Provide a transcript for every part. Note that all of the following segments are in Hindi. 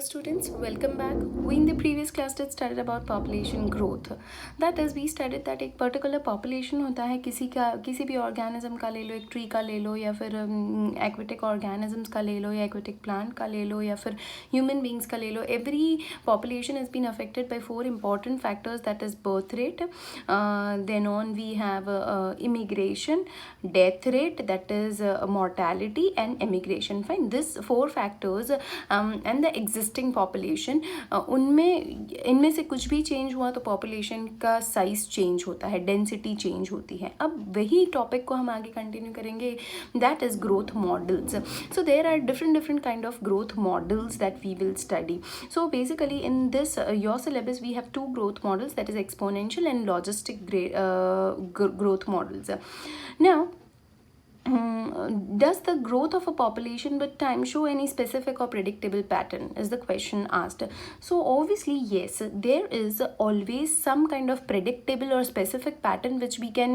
Students, welcome back. We in the previous class did studied about population growth. That is, we studied that एक particular population होता है किसी भी organism का ले लो, एक tree का ले लो, या फिर aquatic organisms का ले लो, या aquatic plant का ले लो, या फिर human beings का ले लो. Every population has been affected by four important factors, that is birth rate, then on we have immigration, death rate, that is mortality, and emigration. Fine, this four factors and the existing population, इनमें से कुछ भी चेंज हुआ तो पॉपुलेशन का साइज चेंज होता है, डेंसिटी चेंज होती है. अब वही टॉपिक को हम आगे कंटिन्यू करेंगे, that is growth models. So there are different kind of growth models that we will study. So basically in this your syllabus we have two growth models, that is exponential and logistic growth models. Now, does the growth of a population with time show any specific or predictable pattern, is the question asked. So obviously yes, there is always some kind of predictable or specific pattern which we can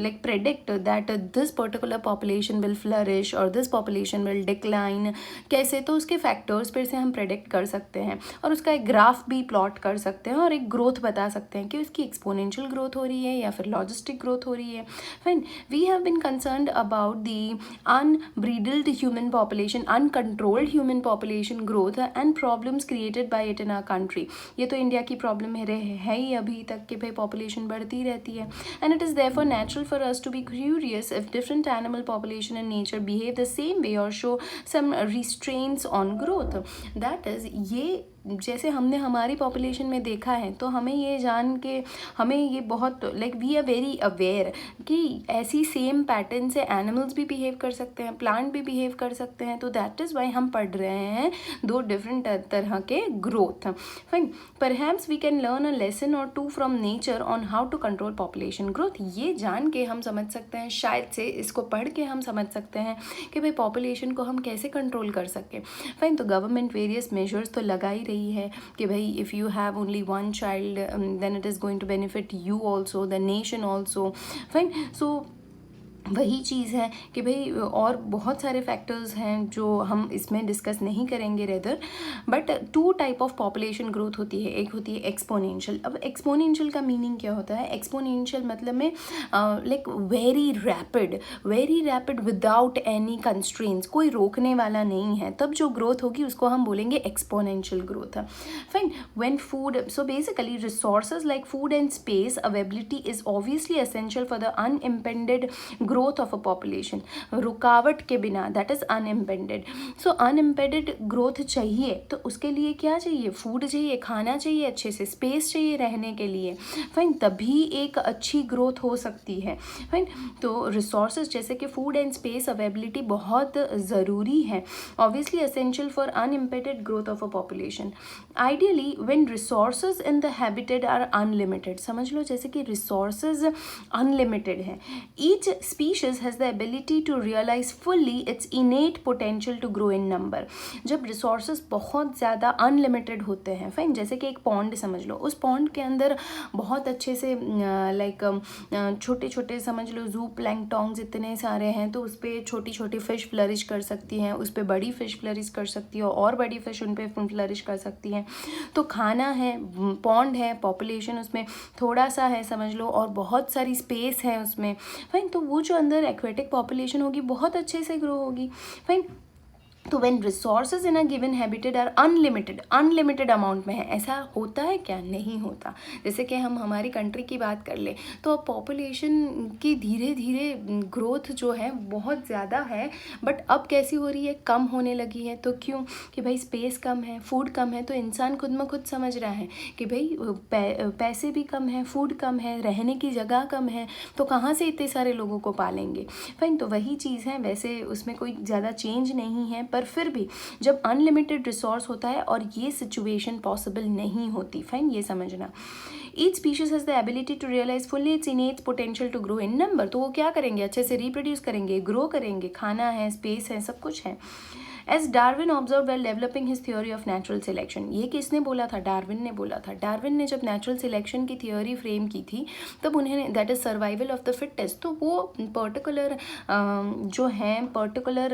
like predict that this particular population will flourish or this population will decline. कैसे? तो उसके फैक्टर्स पर से हम प्रेडिक्ट कर सकते हैं और उसका एक ग्राफ भी प्लॉट कर सकते हैं और एक ग्रोथ बता सकते हैं कि उसकी एक्सपोनेंशियल ग्रोथ हो रही है या फिर लॉजिस्टिक ग्रोथ हो रही है. Fine, we have been concerned about the unbridled human population, uncontrolled human population growth and problems created by it in our country. ये तो इंडिया की प्रॉब्लम है ही अभी तक कि भाई पॉपुलेशन बढ़ती रहती है. And it is therefore natural for us to be curious if different animal population in nature behave the same way or show some restraints on growth. That is, ये जैसे हमने हमारी पॉपुलेशन में देखा है तो हमें ये जान के हमें ये बहुत like we are very aware कि ऐसी सेम पैटर्न से एनिमल्स भी बिहेव कर सकते हैं, प्लांट भी बिहेव कर सकते हैं. तो दैट इज़ वाई हम पढ़ रहे हैं दो डिफरेंट तरह के growth. Fine, perhaps we can learn a lesson or two from nature on how to control population growth. ये जान के हम समझ सकते हैं, शायद से इसको पढ़ के हम समझ सकते हैं कि भाई पॉपुलेशन को हम कैसे कंट्रोल कर सकें. फाइन, तो गवर्नमेंट वेरियस मेजर्स तो लगा ही रही है कि भाई if you have only one child then it is going to benefit you also, the nation also. Fine, so वही चीज़ है कि भाई और बहुत सारे फैक्टर्स हैं जो हम इसमें डिस्कस नहीं करेंगे rather. But two type of population growth होती है, एक होती है एक्सपोनेंशियल. अब एक्सपोनेंशियल का मीनिंग क्या होता है? एक्सपोनेंशियल मतलब में like very rapid without any constraints, कोई रोकने वाला नहीं है, तब जो ग्रोथ होगी उसको हम बोलेंगे exponential growth. Fine, when food, so basically resources like food and space availability is obviously essential for the unimpeded growth of a population. रुकावट के बिना, that is unimpeded. So unimpeded growth चाहिए तो उसके लिए क्या चाहिए? फूड चाहिए, खाना चाहिए, अच्छे से स्पेस चाहिए रहने के लिए. फाइन, तभी एक अच्छी ग्रोथ हो सकती है. फाइन, तो रिसोर्सेज जैसे कि फूड एंड स्पेस अवेलेबिलिटी बहुत ज़रूरी है, obviously essential for unimpeded growth of a population. Ideally when resources in the habitat are unlimited, समझ लो जैसे कि रिसोर्सेज अनलिमिटेड है, each species has the ability to realize fully its innate potential to grow in number. जब resources बहुत ज़्यादा unlimited होते हैं, फाइन, जैसे कि एक पॉन्ड समझ लो, उस पॉन्ड के अंदर बहुत अच्छे से लाइक छोटे छोटे समझ लो जू प्लैंक्टॉन्स इतने सारे हैं, तो उस पर छोटी छोटी फिश फ्लरिश कर सकती हैं, उस पर बड़ी फिश फ्लरिश कर सकती है और बड़ी फिश उन पर फ्लरिश कर सकती हैं. तो खाना है, पॉन्ड है, पॉपुलेशन उसमें थोड़ा सा है समझ लो और बहुत सारी स्पेस है उसमें. फाइन, तो वो जो अंदर एक्वेटिक पॉपुलेशन होगी बहुत अच्छे से ग्रो होगी. फाइन, तो when resources in a given habitat are unlimited amount में है, ऐसा होता है क्या? नहीं होता. जैसे कि हम हमारी कंट्री की बात कर ले तो अब पॉपुलेशन की धीरे धीरे ग्रोथ जो है बहुत ज़्यादा है, बट अब कैसी हो रही है? कम होने लगी है. तो क्यों? कि भाई स्पेस कम है, फूड कम है, तो इंसान खुद में खुद समझ रहा है कि भाई पैसे भी कम है, फूड कम है, रहने की जगह कम है, तो कहाँ से इतने सारे लोगों को पालेंगे. फाइन, तो वही चीज़ है, वैसे उसमें कोई ज़्यादा चेंज नहीं है, पर फिर भी जब अनलिमिटेड रिसोर्स होता है और ये सिचुएशन पॉसिबल नहीं होती. फाइन, ये समझना. Each species has the ability to realize fully its innate potential to grow in number. तो वो क्या करेंगे? अच्छे से रिप्रोड्यूस करेंगे, ग्रो करेंगे, खाना है, स्पेस है, सब कुछ है. As Darwin observe while developing his theory of natural selection. ये किसने बोला था? डार्विन ने बोला था। डार्विन ने जब नेचुरल सिलेक्शन की थ्योरी फ्रेम की थी तब उन्हें, that is survival of the fittest, तो वो पर्टिकुलर जो है पर्टिकुलर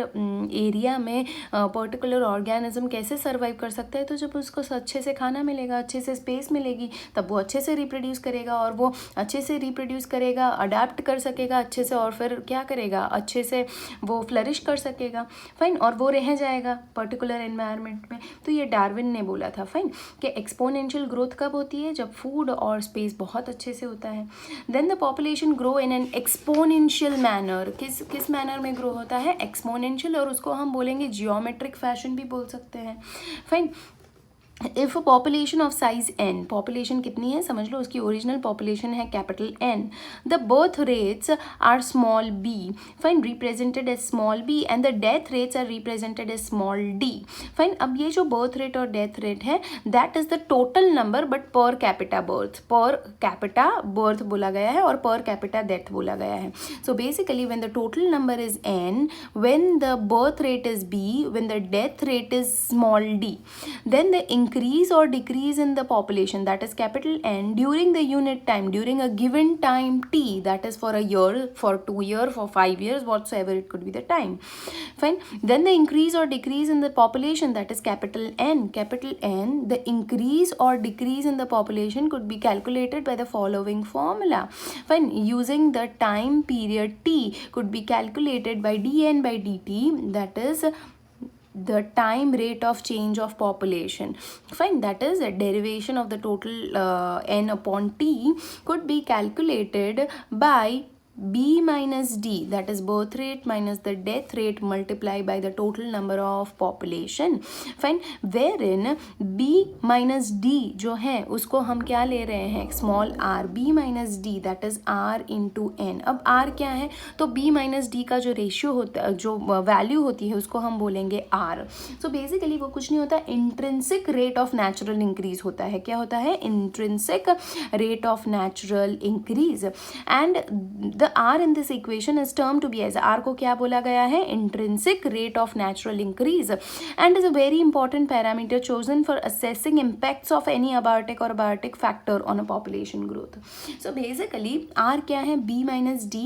एरिया में पर्टिकुलर ऑर्गेनिज्म कैसे सर्वाइव कर सकता है, तो जब उसको अच्छे से खाना मिलेगा, अच्छे से स्पेस मिलेगी, तब वो अच्छे से रिप्रोड्यूस करेगा, और वो अच्छे से रिप्रोड्यूस करेगा, अडाप्ट कर सकेगा अच्छे से, और फिर क्या करेगा, अच्छे से वो फ्लरिश कर सकेगा, फाइन, और वो रह जाएगा पर्टिकुलर एनवायरनमेंट में। तो ये डार्विन ने बोला था, फाइन, कि एक्सपोनेंशियल ग्रोथ कब होती है? जब फूड और स्पेस बहुत अच्छे से होता है। Then the population grow in an exponential manner. किस मैनर में ग्रो होता है? एक्सपोनेंशियल, और उसको हम बोलेंगे जियोमेट्रिक फैशन भी बोल सकते हैं, fine. If population of size n, population कितनी है समझ लो, उसकी ओरिजिनल पॉपुलेशन है capital N, the birth rates are small b, fine, represented as small b, and the death rates are represented as small d, fine. अब ये जो बर्थ रेट और डेथ रेट है, that is the total number but per capita birth बोला गया है और पर कैपिटा डेथ बोला गया है। So basically when the total number is n, when the birth rate is b, when the death rate is small d, then the increase or decrease in the population, that is capital N, during the unit time, during a given time t, that is for a year, for 2 years, for 5 years, whatsoever it could be the time, fine. Then the increase or decrease in the population, that is capital N, the increase or decrease in the population could be calculated by the following formula, fine. Using the time period t could be calculated by dn by dt, that is the time rate of change of population, fine. That is a derivation of the total n upon t could be calculated by b minus d, that is birth rate minus the death rate multiplied by the total number of population, fine. Wherein b minus d जो है उसको हम क्या ले रहे हैं? Small r, b minus d, that is r into n। अब r क्या है? तो b minus d का जो रेशियो होता है, जो वैल्यू होती है, उसको हम बोलेंगे r। सो बेसिकली वो कुछ नहीं होता, intrinsic rate of natural increase होता है। क्या होता है? Intrinsic rate of natural increase, and the r in this equation is termed to be as, r को क्या बोला गया है? Intrinsic rate of natural increase, and is a very important parameter chosen for assessing impacts of any abiotic or abiotic factor on a population growth. So basically r क्या है? b minus d,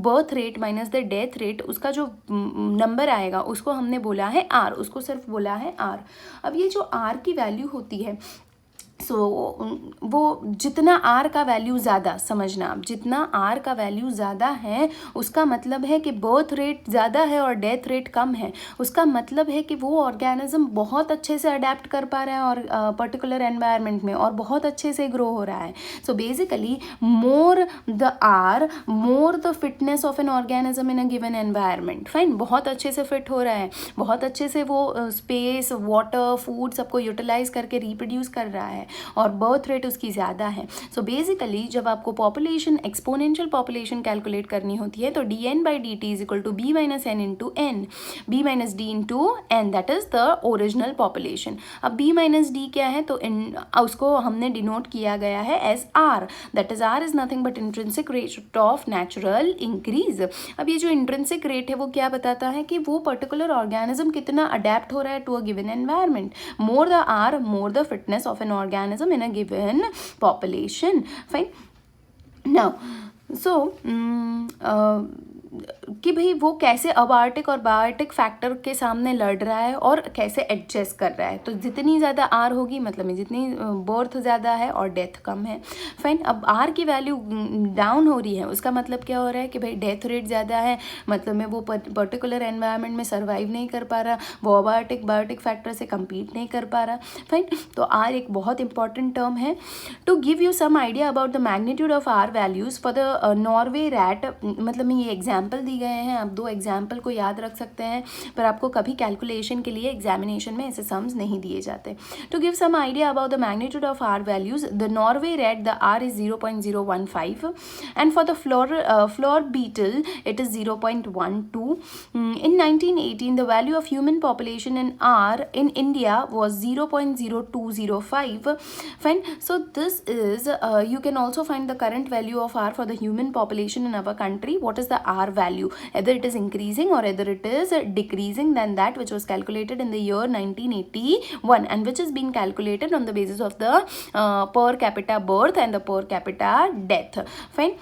birth rate minus the death rate, उसका जो नंबर आएगा उसको हमने बोला है r, उसको सिर्फ बोला है r। अब ये जो r की वैल्यू होती है, वो जितना r का वैल्यू ज़्यादा, समझना आप, जितना r का वैल्यू ज़्यादा है उसका मतलब है कि बर्थ रेट ज़्यादा है और डेथ रेट कम है। उसका मतलब है कि वो ऑर्गेनिज्म बहुत अच्छे से अडेप्ट कर पा रहा है और पर्टिकुलर एनवायरनमेंट में, और बहुत अच्छे से ग्रो हो रहा है। So basically more the r, more the fitness of an organism in a given environment, fine. बहुत अच्छे से फिट हो रहा है, बहुत अच्छे से वो स्पेस, वाटर, फूड सबको यूटिलाइज करके रिप्रोड्यूस कर रहा है, और बर्थ रेट उसकी ज़्यादा है। सो बेसिकली जब आपको पॉपुलेशन, एक्सपोनेंशियल पॉपुलेशन कैलकुलेट करनी होती है, तो dn by dt is equal to b minus n into n, b minus d into n, that is the original population. अब b माइनस डी क्या है? तो उसको हमने डिनोट किया गया है as r, that is r is nothing but intrinsic rate of natural increase. अब ये जो इंट्रिंसिक रेट है वो क्या बताता है कि वो पर्टिकुलर ऑर्गेनिज्म कितना अडेप्ट हो रहा है to a given environment. More the r, more the fitness of an organism in a given population, fine. Now so कि भाई वो कैसे अबायोटिक और बायोटिक फैक्टर के सामने लड़ रहा है और कैसे एडजस्ट कर रहा है। तो जितनी ज़्यादा आर होगी, मतलब में जितनी बर्थ ज़्यादा है और डेथ कम है, फाइन। अब आर की वैल्यू डाउन हो रही है, उसका मतलब क्या हो रहा है कि भाई डेथ रेट ज़्यादा है, मतलब में वो पर्टिकुलर एनवायरनमेंट में सर्वाइव नहीं कर पा रहा, वो अबायोटिक बायोटिक फैक्टर से कम्पीट नहीं कर पा रहा, फाइन। तो आर एक बहुत इंपॉर्टेंट टर्म है। To give you some idea about the magnitude of r values for the Norway rat, मतलब में ये एग्जाम्पल दी गए हैं। आप 2 एग्जाम्पल को याद रख सकते हैं, पर आपको कभी कैलकुलेशन के लिए एग्जामिनेशन में ऐसे सम्स नहीं दिए जाते। To give some idea about the magnitude of r values, the Norway rat the r is 0.015 and for the flour beetle it is 0.12। in 1918 the value of human population in R in India was 0.0205, fine. So this is you can also find the current value of R for the human population in our country. What is the R value, either it is increasing or either it is decreasing than that which was calculated in the year 1981 and which has been calculated on the basis of the per capita birth and the per capita death. Fine.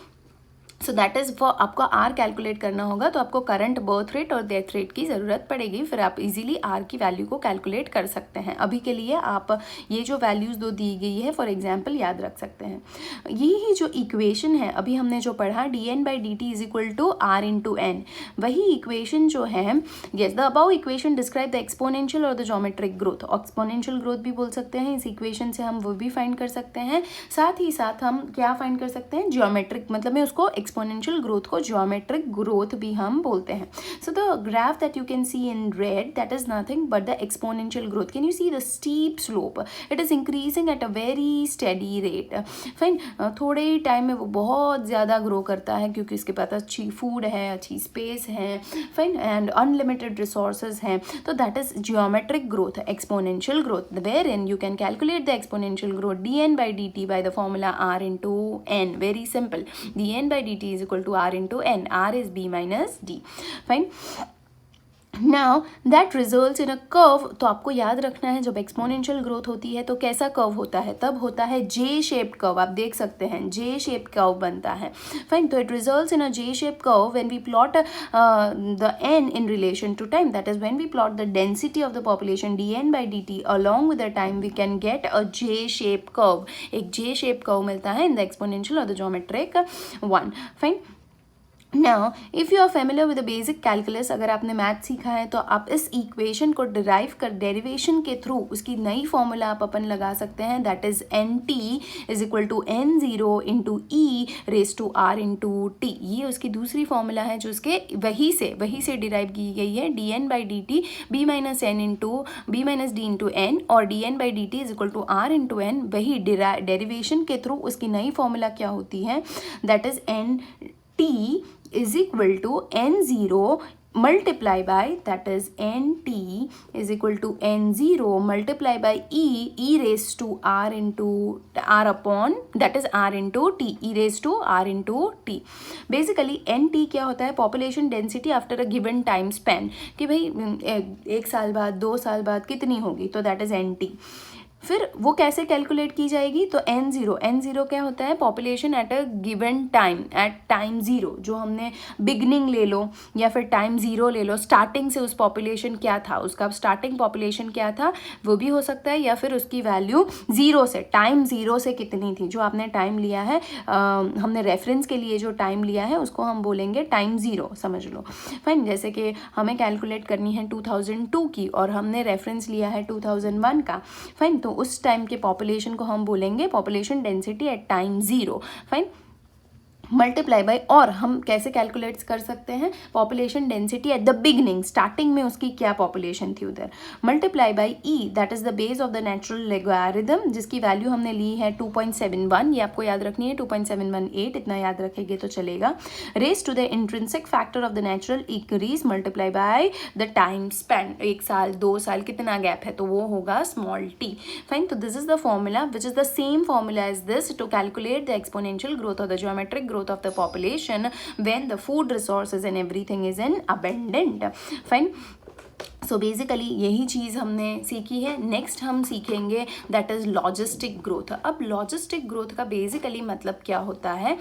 So that is for आपको आर कैलकुलेट करना होगा तो आपको करंट बर्थ रेट और डेथ रेट की ज़रूरत पड़ेगी, फिर आप इजीली आर की वैल्यू को कैलकुलेट कर सकते हैं. अभी के लिए आप ये जो वैल्यूज़ दो दी गई है फॉर एग्जांपल याद रख सकते हैं. यही जो इक्वेशन है अभी हमने जो पढ़ा dn/dt is equal to r into N, वही इक्वेशन जो है yes the above equation describe the exponential और the geometric growth. Exponential growth भी बोल सकते हैं इस इक्वेशन से, हम वो भी फाइंड कर सकते हैं. साथ ही साथ हम क्या फाइंड कर सकते हैं, ज्योमेट्रिक, मतलब में उसको एक्सपोनेंशियल ग्रोथ को ज्योमेट्रिक ग्रोथ भी हम बोलते हैं. So the graph that you can see in read that is nothing but the exponential growth. Can you see the steep slope, it is increasing at a very steady rate. Fine, थोड़े ही टाइम में वो बहुत ज़्यादा ग्रो करता है क्योंकि इसके पास अच्छी फूड है, अच्छी स्पेस है, फाइन, एंड अनलिमिटेड रिसोर्सेज हैं. तो that is geometric growth, exponential growth, where in you can calculate the exponential growth dn/dt by the formula r into n. Very simple. dn/dt is equal to r into n. r is b minus d. Fine. Now that results in a curve. तो आपको याद रखना है जब एक्सपोनेंशियल ग्रोथ होती है तो कैसा कर्व होता है, तब होता है जे शेप्ड कर्व. आप देख सकते हैं जे शेप्ड कर्व बनता है. फाइन, तो it results in a J shaped curve when we plot the N in relation to time. That is when we plot the density of the population dn/dt along with the time we can get a J shaped curve. एक J shaped कर्व मिलता है इन द एक्सपोनेंशियल और the geometric one. Fine. Now if you are familiar with the basic calculus, अगर आपने मैथ सीखा है तो आप इस इक्वेशन को डिराइव कर डेरिवेशन के थ्रू उसकी नई फॉर्मूला आप अपन लगा सकते हैं. That is NT is equal to N0 into e raise to R into t. ये उसकी दूसरी फॉर्मूला है जो उसके वही से डिराइव की गई है. dn/dt b minus n into b minus d into n और dn/dt is equal to R into N. वही डेरिवेशन के थ्रू उसकी नई फॉर्मूला क्या होती है, that is NT is equal to N0 multiply by, that is NT is equal to N0 multiply by E raised to R into R upon, that is R into T, E raised to R into T. Basically NT क्या होता है, population density after a given time span, कि भाई 1 साल बाद 2 साल बाद कितनी होगी, तो that is NT. फिर वो कैसे कैलकुलेट की जाएगी, तो N0 क्या होता है, population at a given time, at time 0. जो हमने बिगनिंग ले लो या फिर टाइम 0 ले लो, स्टार्टिंग से उस पॉपुलेशन क्या था, उसका स्टार्टिंग पॉपुलेशन क्या था वो भी हो सकता है, या फिर उसकी वैल्यू 0 से, टाइम 0 से कितनी थी, जो आपने टाइम लिया है, हमने रेफरेंस के लिए जो टाइम लिया है उसको हम बोलेंगे टाइम 0, समझ लो. फाइन, जैसे कि हमें कैलकुलेट करनी है 2002 की और हमने रेफरेंस लिया है 2001 का. फाइन, तो उस टाइम के पॉपुलेशन को हम बोलेंगे population density at time 0. Fine, multiply by, और हम कैसे कैलकुलेट कर सकते हैं, population density at the beginning, starting में उसकी क्या पॉपुलेशन थी उधर, multiply by E, that is the base of the natural logarithm, जिसकी वैल्यू हमने ली है 2.71. ये आपको याद रखनी है, 2.718, इतना याद रखेंगे तो चलेगा. Raise to the intrinsic factor of the natural increase multiply by the time spend, 1 साल 2 साल कितना गैप है, तो वो होगा स्मॉल t. फाइन, तो this is the formula which is the same formula as this to calculate the exponential growth और the geometric growth of the population when the food resources and everything is in abundant. Fine. So basically यही चीज़ हमने सीखी है. नेक्स्ट हम सीखेंगे दैट इज़ लॉजिस्टिक ग्रोथ. अब लॉजिस्टिक ग्रोथ का बेसिकली मतलब क्या होता है.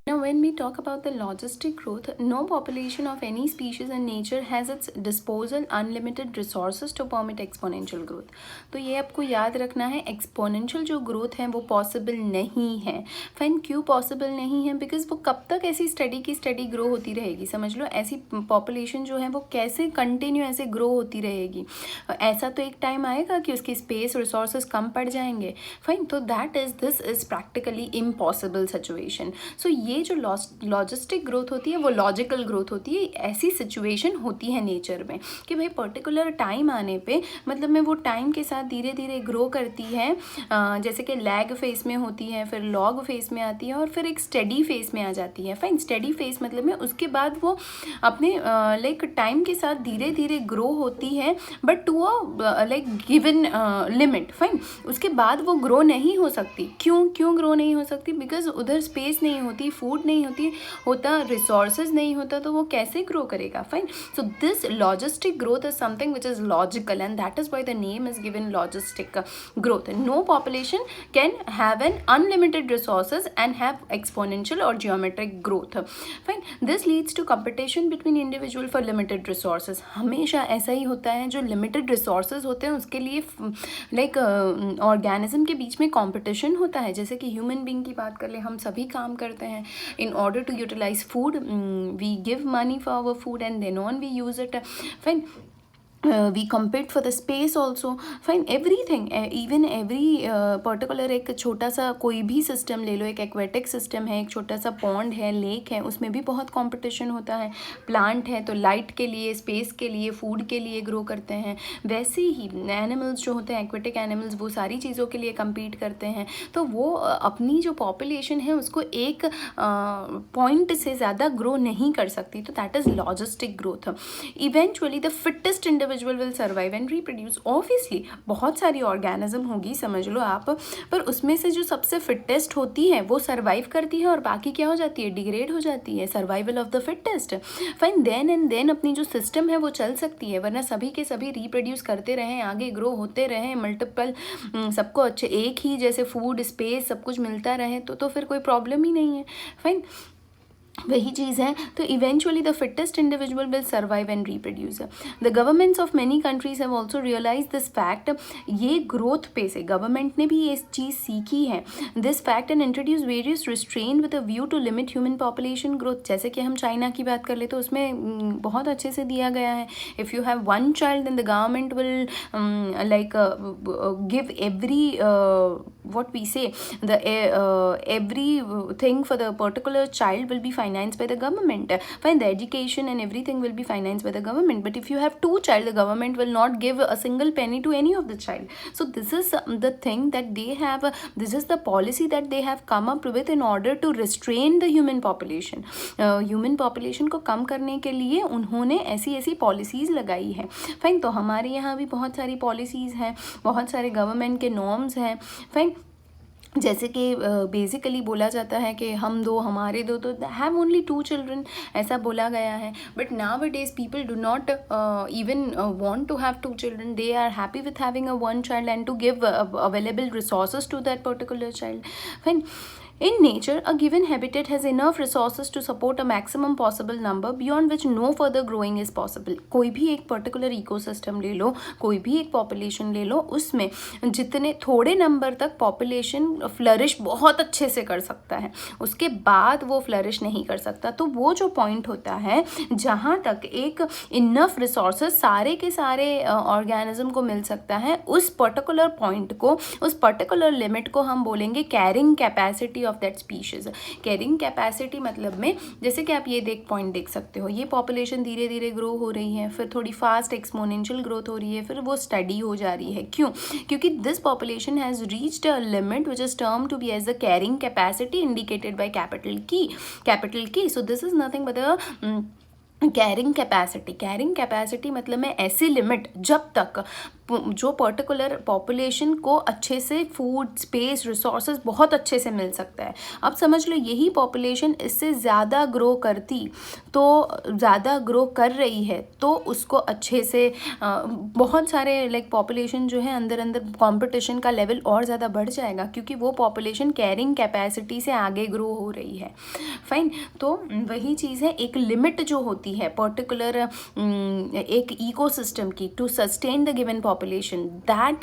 Now when we talk about the logistic growth, no population of any species in nature has its disposal unlimited resources to permit exponential growth. तो ये आपको याद रखना है, एक्सपोनेंशियल जो ग्रोथ है वो पॉसिबल नहीं है. फाइन, क्यों पॉसिबल नहीं है, बिकॉज वो कब तक ऐसी स्टडी की स्टडी ग्रो होती रहेगी, समझ लो. ऐसी पॉपुलेशन जो है वो कैसे कंटिन्यू ऐसे ग्रो होती रहेगी. ऐसा तो एक टाइम आएगा कि उसकी स्पेस रिसोर्सेज कम पड़ जाएंगे. फाइन, तो this is practically impossible situation. So ये जो लॉजिस्टिक ग्रोथ होती है वो लॉजिकल ग्रोथ होती है. ऐसी सिचुएशन होती है नेचर में कि भाई पर्टिकुलर टाइम आने पे, मतलब में वो टाइम के साथ धीरे धीरे ग्रो करती है. जैसे कि लैग फेस में होती है, फिर लॉग फेस में आती है और फिर एक स्टेडी फेस में आ जाती है. फाइन, स्टेडी फेस मतलब में उसके बाद वो अपने लाइक टाइम के साथ धीरे धीरे ग्रो होती है but to a like given limit. Fine, उसके बाद वो ग्रो नहीं हो सकती. क्यों ग्रो नहीं हो सकती, बिकॉज उधर स्पेस नहीं होती, फूड नहीं होता, रिसोर्सेज नहीं होता, तो वो कैसे ग्रो करेगा. Fine. So this logistic growth is something which is logical and that is why the name is given logistic growth. No population can have an unlimited resources and have exponential or geometric growth. Fine. This leads to competition between individual for limited resources. हमेशा ऐसा ही होता है, जो limited resources होते हैं उसके लिए लाइक ऑर्गेनिज्म के बीच में कंपटीशन होता है. जैसे कि ह्यूमन बीइंग की बात कर ले, हम सभी काम करते हैं in order to utilize food. We give money for our food and then on we use it. Fine. we compete for the space also. Fine. Everything, even every particular एक छोटा सा कोई भी सिस्टम ले लो, एक एक्वेटिक सिस्टम है, एक छोटा सा पॉन्ड है, लेक है, उसमें भी बहुत कंपटीशन होता है. प्लांट है तो लाइट के लिए, स्पेस के लिए, फूड के लिए ग्रो करते हैं. वैसे ही एनिमल्स जो होते हैं, एक्वेटिक एनिमल्स, वो सारी चीज़ों के लिए compete करते हैं. तो वो अपनी जो पॉपुलेशन है उसको एक पॉइंट से ज़्यादा ग्रो नहीं कर सकती. तो that is logistic growth. Eventually the fittest individual will survive and reproduce. Obviously बहुत सारी ऑर्गेनिज्म होगी, समझ लो आप, पर उसमें से जो सबसे फिटेस्ट होती है वो सर्वाइव करती है और बाकी क्या हो जाती है, डिग्रेड हो जाती है. Survival of the fittest. Fine. Then and then अपनी जो सिस्टम है वो चल सकती है, वरना सभी के सभी रिप्रोड्यूस करते रहें, आगे ग्रो होते रहें, मल्टीपल, सबको अच्छे एक ही जैसे फूड, स्पेस, सब कुछ मिलता रहे तो फिर कोई प्रॉब्लम ही नहीं है. फाइन. वही चीज़ है. तो eventually the fittest individual will survive and reproduce. The governments of many countries have also realize this fact. ये ग्रोथ पे से गवर्नमेंट ने भी ये चीज़ सीखी है, this fact, and introduce various restrain with a view to limit human population growth. जैसे कि हम चाइना की बात कर ले तो उसमें बहुत अच्छे से दिया गया है, if you have one child then the government will like give every what we say, the everything for the particular child will be financed by the government. Fine. The education and everything will be financed by the government, but if you have two child, the government will not give a single penny to any of the child. So this is the thing that they have, this is the policy that they have come up with in order to restrain the human population. Human population को कम करने के लिए उन्होंने ऐसी ऐसी पॉलिसीज़ लगाई है. फाइन. तो हमारे यहाँ भी बहुत सारी पॉलिसीज़ हैं, बहुत सारे गवर्नमेंट के नॉर्म्स हैं. फाइन. जैसे कि बेसिकली बोला जाता है कि हम दो, हमारे दो, तो हैव ओनली 2 चिल्ड्रन, ऐसा बोला गया है. But now it is people do not even want to have 2 children. They are happy with having a 1 child and to give available resources to that particular child. Fine. In nature, a given habitat has enough resources to support a maximum possible number beyond which no further growing is possible. कोई भी एक पर्टिकुलर इकोसिस्टम ले लो, कोई भी एक पॉपुलेशन ले लो, उसमें जितने थोड़े नंबर तक पॉपुलेशन फ्लरिश बहुत अच्छे से कर सकता है, उसके बाद वो फ्लरिश नहीं कर सकता. तो वो जो पॉइंट होता है जहाँ तक एक इनफ रिसोर्सेज सारे के सारे ऑर्गेनिज्म को मिल सकता है, उस पर्टिकुलर पॉइंट को, उस पर्टिकुलर लिमिट को हम बोलेंगे carrying capacity of that species. Carrying capacity मतलब में, जैसे कि आप ये पॉइंट देख सकते हो, ये पॉपुलेशन धीरे धीरे ग्रो हो रही है, फिर थोड़ी फास्ट एक्सपोनेंशियल ग्रोथ हो रही है, फिर वो स्टडी हो जा रही है. क्यों? क्योंकि this population has reached a limit which is term to be as the carrying capacity indicated by capital K. So this is nothing but the carrying capacity. Carrying capacity मतलब में ऐसी लिमिट जब तक जो पर्टिकुलर पॉपुलेशन को अच्छे से फूड, स्पेस, रिसोर्सेज बहुत अच्छे से मिल सकता है. अब समझ लो यही पॉपुलेशन इससे ज़्यादा ग्रो करती, तो ज़्यादा ग्रो कर रही है, तो उसको अच्छे से बहुत सारे लाइक पॉपुलेशन जो है अंदर कंपटीशन का लेवल और ज़्यादा बढ़ जाएगा, क्योंकि वो पॉपुलेशन कैरिंग कैपेसिटी से आगे ग्रो हो रही है. फाइन. तो वही चीज़ है, एक लिमिट जो होती है पर्टिकुलर एक इकोसिस्टम की, to sustain the given population, that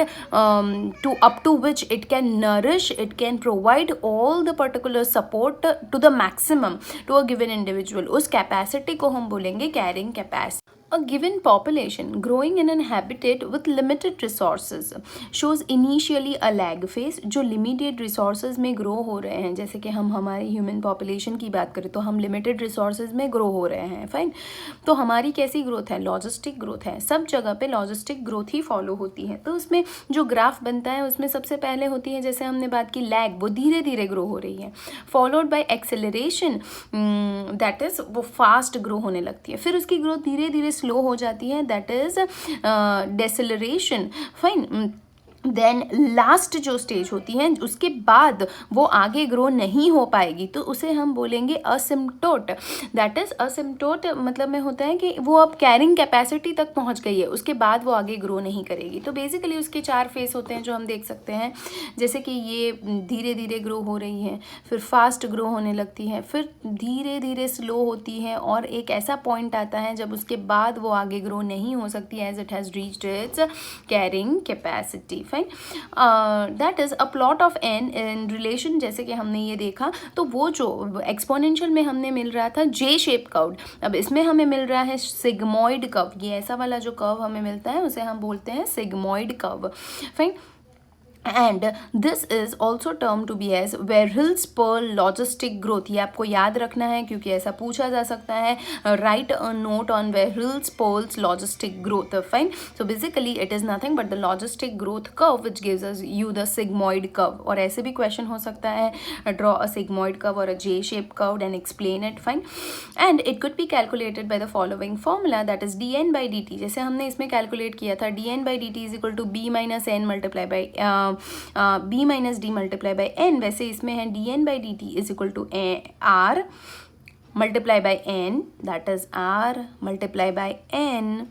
to up to which it can nourish, it can provide all the particular support to the maximum to a given individual. उस capacity को हम बोलेंगे carrying capacity. A given population growing in an habitat with limited resources shows initially a lag phase. जो limited resources में grow हो रहे हैं, जैसे कि हम हमारे human population की बात करें तो हम limited resources में grow हो रहे हैं. फाइन. तो हमारी कैसी growth है? लॉजिस्टिक ग्रोथ है. सब जगह पे लॉजिस्टिक ग्रोथ ही फॉलो होती है. तो उसमें जो ग्राफ बनता है उसमें सबसे पहले होती है, जैसे हमने बात की लैग, वो धीरे धीरे ग्रो हो रही है, followed by acceleration, that is वो फास्ट ग्रो होने लगती है. फिर उसकी ग्रोथ धीरे धीरे स्लो हो जाती है, that is deceleration. Fine. Then last जो स्टेज होती है उसके बाद वो आगे ग्रो नहीं हो पाएगी तो उसे हम बोलेंगे असिम्प्टोट। दैट इज असिम्प्टोट मतलब में होता है कि वो अब कैरिंग कैपेसिटी तक पहुंच गई है, उसके बाद वो आगे ग्रो नहीं करेगी। तो बेसिकली उसके 4 फेस होते हैं जो हम देख सकते हैं, जैसे कि ये धीरे धीरे ग्रो हो रही है, फिर फास्ट ग्रो होने लगती है, फिर धीरे धीरे स्लो होती है, और एक ऐसा पॉइंट आता है जब उसके बाद वो आगे ग्रो नहीं हो सकती as it has reached its carrying capacity. Fine, that is a plot of n in relation, जैसे कि हमने ये देखा तो वो जो एक्सपोनेंशियल में हमने मिल रहा था जे शेप कर्व, अब इसमें हमें मिल रहा है सिग्मॉइड कर्व। ये ऐसा वाला जो कर्व हमें मिलता है उसे हम बोलते हैं sigmoid curve. Fine, and this is also term to be as Verhulst Pearl logistic growth. ये आपको याद रखना है क्योंकि ऐसा पूछा जा सकता है, write a note on Verhulst Pearl's logistic growth. Fine, so basically it is nothing but the logistic growth curve which gives us you the sigmoid curve. और ऐसे भी क्वेश्चन हो सकता है, ड्रॉ अ सिग्मॉइड कर्व और a J shape curve and explain it. Fine, and it could be calculated by the following formula that is D N by D T. जैसे हमने इसमें कैलकुलेट किया था, D N by D T is equal to B minus N multiply by B minus D multiply by N. वैसे इसमें है D N by D T is equal to R multiply by N, that is are multiply by n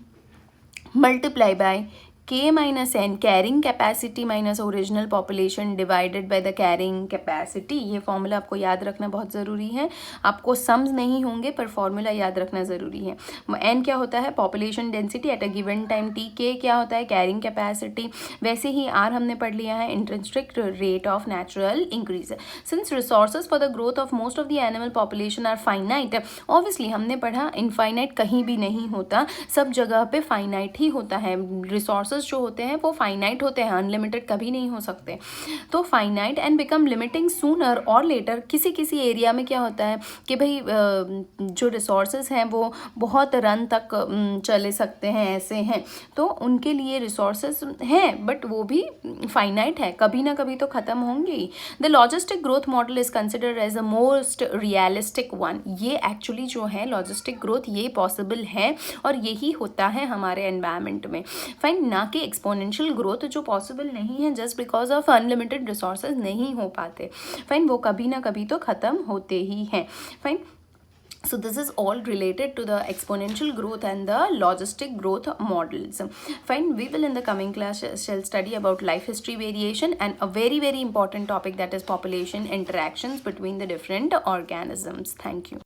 multiply by K minus n carrying capacity minus original population divided by the carrying capacity. ये फॉर्मूला आपको याद रखना बहुत ज़रूरी है। आपको सम्स नहीं होंगे पर फॉर्मूला याद रखना ज़रूरी है। एन क्या होता है, population density at a given time T. के क्या होता है, कैरिंग कैपेसिटी। वैसे ही आर हमने पढ़ लिया है, intrinsic rate of natural increase. Since resources for the growth of most of the animal population are finite, obviously हमने पढ़ा इनफाइनाइट कहीं भी नहीं होता, सब जगह पे फाइनाइट ही होता है। रिसोर्सेज जो होते हैं वो फाइनाइट होते हैं, अनलिमिटेड कभी नहीं हो सकते। तो finite and become limiting sooner और लेटर। किसी किसी एरिया में क्या होता है कि भाई जो रिसोर्सेज हैं वो बहुत रन तक चले सकते हैं, ऐसे हैं, तो उनके लिए रिसोर्सेज हैं बट वो भी फाइनाइट है, कभी ना कभी तो ख़त्म होंगे ही। The logistic growth model is considered as the most realistic one. ये एक्चुअली जो है लॉजिस्टिक ग्रोथ ये पॉसिबल है और यही होता है हमारे एनवायरनमेंट में। फाइन, ना कि एक्सपोनेंशियल ग्रोथ जो पॉसिबल नहीं है just because of unlimited resources नहीं हो पाते। फाइन, वो कभी ना कभी तो ख़त्म होते ही हैं। Fine, so this is all related to the exponential growth and the logistic growth models. Fine, we will in the coming class shall study about life history variation and a very important topic, that is population interactions between the different organisms. Thank you.